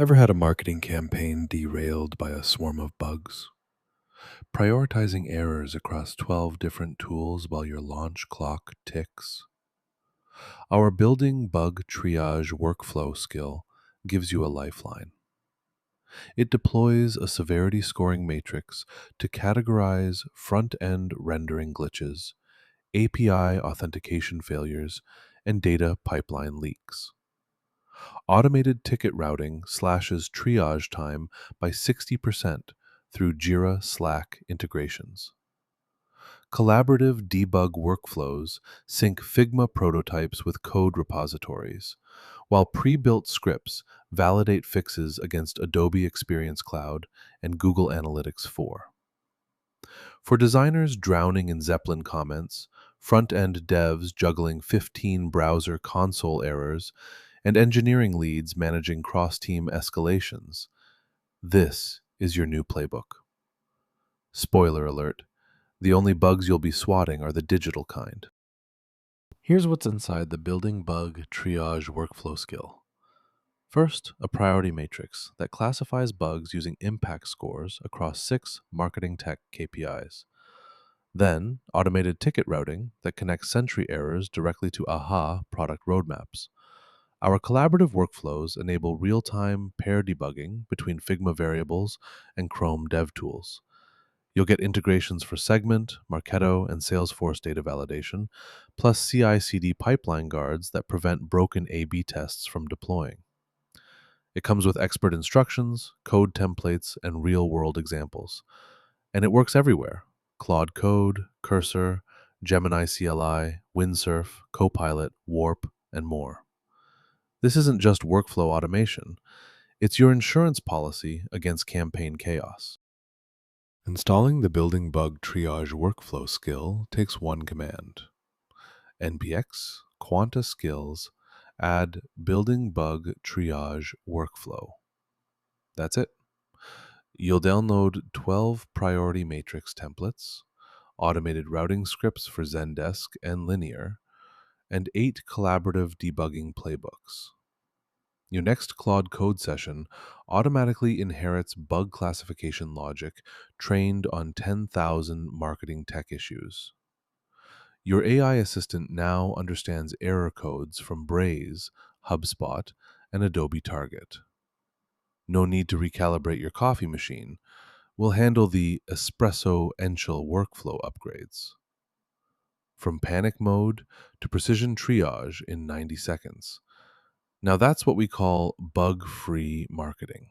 Ever had a marketing campaign derailed by a swarm of bugs? Prioritizing errors across 12 different tools while your launch clock ticks? Our building bug triage workflow skill gives you a lifeline. It deploys a severity scoring matrix to categorize front end rendering glitches, API authentication failures, and data pipeline leaks. Automated ticket routing slashes triage time by 60% through Jira Slack integrations. Collaborative debug workflows sync Figma prototypes with code repositories, while pre built scripts validate fixes against Adobe Experience Cloud and Google Analytics 4. For designers drowning in Zeppelin comments, front end devs juggling 15 browser console errors, and engineering leads managing cross team escalations, this is your new playbook. Spoiler alert, the only bugs you'll be swatting are the digital kind. Here's what's inside the building bug triage workflow skill. First, a priority matrix that classifies bugs using impact scores across 6 marketing tech KPIs. Then, automated ticket routing that connects Sentry errors directly to AHA product roadmaps. Our collaborative workflows enable real-time pair debugging between Figma variables and Chrome dev tools. You'll get integrations for Segment, Marketo, and Salesforce data validation, plus CI/CD pipeline guards that prevent broken A/B tests from deploying. It comes with expert instructions, code templates, and real-world examples. And it works everywhere: Claude Code, Cursor, Gemini CLI, Windsurf, Copilot, Warp, and more. This isn't just workflow automation, it's your insurance policy against campaign chaos. Installing the building bug triage workflow skill takes one command: npx quanta-skills add building bug triage workflow. That's it. You'll download 12 priority matrix templates, automated routing scripts for Zendesk and Linear, and 8 collaborative debugging playbooks. Your next Claude Code session automatically inherits bug classification logic trained on 10,000 marketing tech issues. Your AI assistant now understands error codes from Braze, HubSpot, and Adobe Target. No need to recalibrate your coffee machine. We'll handle the espresso Enchil workflow upgrades. From panic mode to precision triage in 90 seconds. Now that's what we call bug-free marketing.